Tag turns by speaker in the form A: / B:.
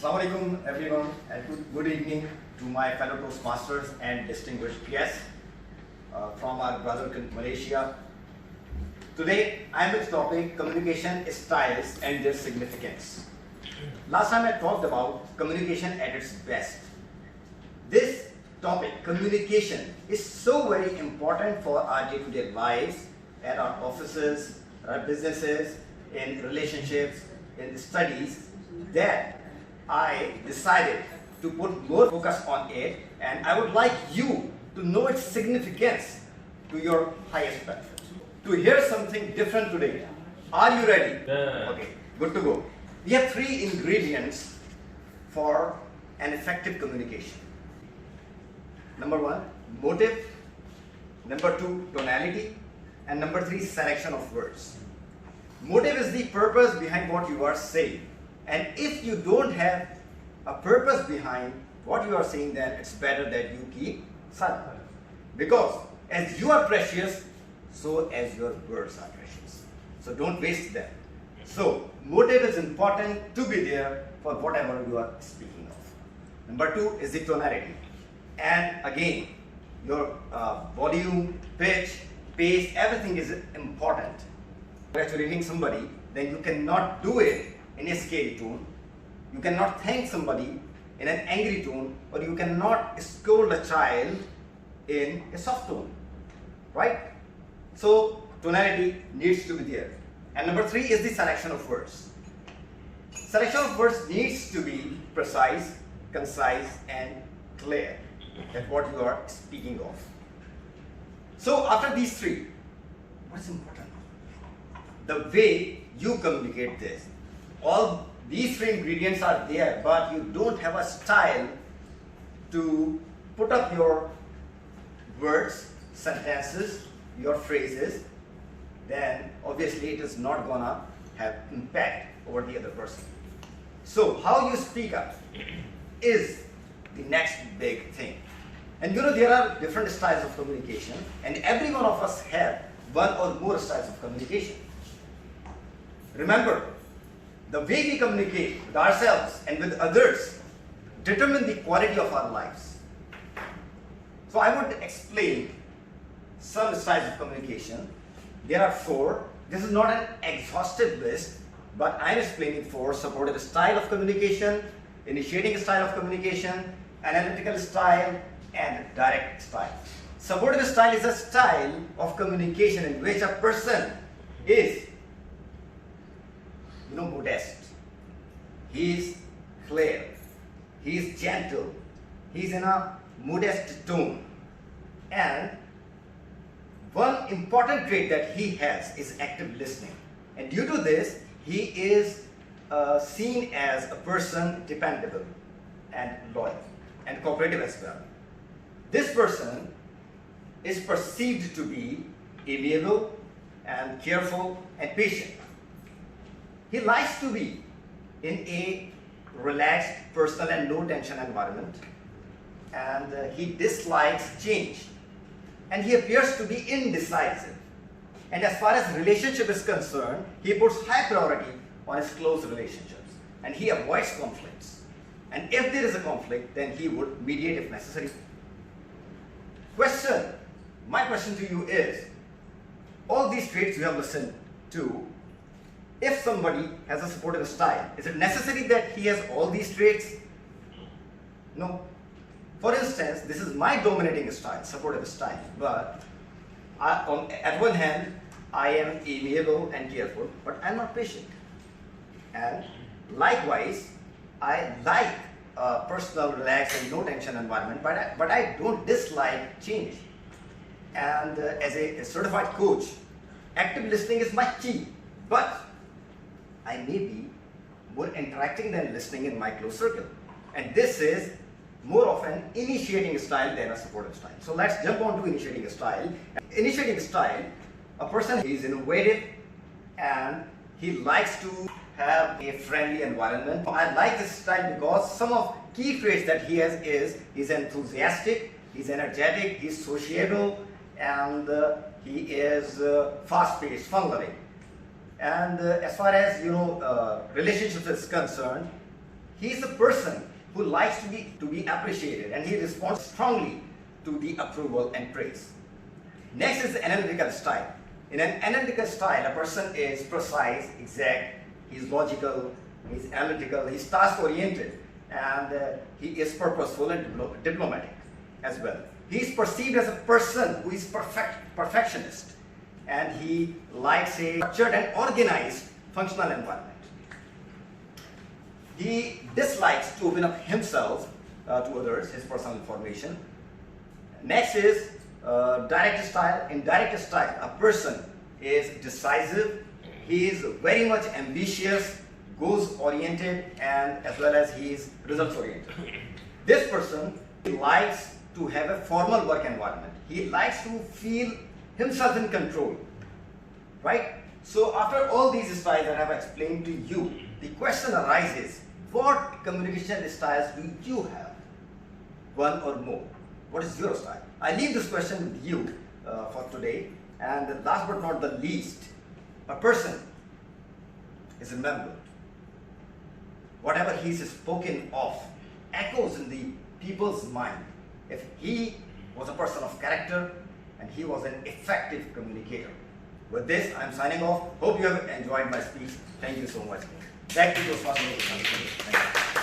A: Assalamu alaikum everyone, and good evening to my fellow Toastmasters and distinguished guests from our brother Malaysia. Today I am with the topic communication styles and their significance. Last time I talked about communication at its best. This topic, communication, is so very important for our day-to-day lives, at our offices, our businesses, in relationships, in studies, that I decided to put more focus on it, and I would like you to know its significance to your highest benefit. To hear something different today. Are you ready?
B: Yeah.
A: Okay, good to go. We have 3 ingredients for an effective communication. Number 1, motive. Number 2, tonality. And number 3, selection of words. Motive is the purpose behind what you are saying. And if you don't have a purpose behind what you are saying, then it's better that you keep silent. Because as you are precious, so as your words are precious. So don't waste them. So motive is important to be there for whatever you are speaking of. Number 2 is the tonality. And again, your volume, pitch, pace, everything is important. Congratulating somebody, then you cannot do it in a scary tone. You cannot thank somebody in an angry tone, or you cannot scold a child in a soft tone, right? So tonality needs to be there. And number 3 is the selection of words. Selection of words needs to be precise, concise, and clear. That's what you are speaking of. So after these 3, what is important? The way you communicate this. All these 3 ingredients are there, but you don't have a style to put up your words, sentences, your phrases, then obviously it is not gonna have impact over the other person. So how you speak up is the next big thing. And you know, there are different styles of communication, and every one of us have one or more styles of communication. Remember, the way we communicate with ourselves and with others determine the quality of our lives. So I would explain some styles of communication. There are 4. This is not an exhaustive list, but I am explaining 4: supportive style of communication, initiating style of communication, analytical style, and direct style. Supportive style is a style of communication in which a person is modest. He is clear. He is gentle. He is in a modest tone. And one important trait that he has is active listening. And due to this, he is seen as a person dependable and loyal and cooperative as well. This person is perceived to be amiable and careful and patient. He likes to be in a relaxed, personal and low tension environment, and he dislikes change, and he appears to be indecisive. And as far as relationship is concerned, he puts high priority on his close relationships, and he avoids conflicts. And if there is a conflict, then he would mediate if necessary. My question to you is, all these traits you have listened to, if somebody has a supportive style, is it necessary that he has all these traits? No. For instance, this is my dominating style, supportive style, but at one hand, I am amiable and careful, but I'm not patient. And likewise, I like a personal, relaxed, and no tension environment, but I don't dislike change. And as a certified coach, active listening is my key, but I may be more interacting than listening in my close circle. And this is more of an initiating style than a supportive style. So let's jump on to initiating style. Initiating style, a person is innovative and he likes to have a friendly environment. I like this style because some of key traits that he has is he's enthusiastic, he's energetic, he's sociable, and he is fast-paced, fun-loving. And as far as relationships is concerned, He is a person who likes to be appreciated, and he responds strongly to the approval and praise. Next is the analytical style. In an analytical style, a person is precise, exact, he's logical, he's analytical, he's task-oriented, and he is purposeful and diplomatic as well. He is perceived as a person who is perfectionist, and he likes a structured and organized functional environment. He dislikes to open up himself to others, his personal information. Next is direct style. In direct style, a person is decisive, he is very much ambitious, goals oriented, and as well as he is results oriented. This person likes to have a formal work environment. He likes to feel himself in control, right? So after all these styles that I have explained to you, the question arises, what communication styles do you have? One or more. What is your style? I leave this question with you for today. And last but not the least, a person is remembered. Whatever he is spoken of echoes in the people's mind. If he was a person of character and he was an effective communicator. With this, I am signing off. Hope you have enjoyed my speech. Thank you so much. Back to Toastmasters. Thank you.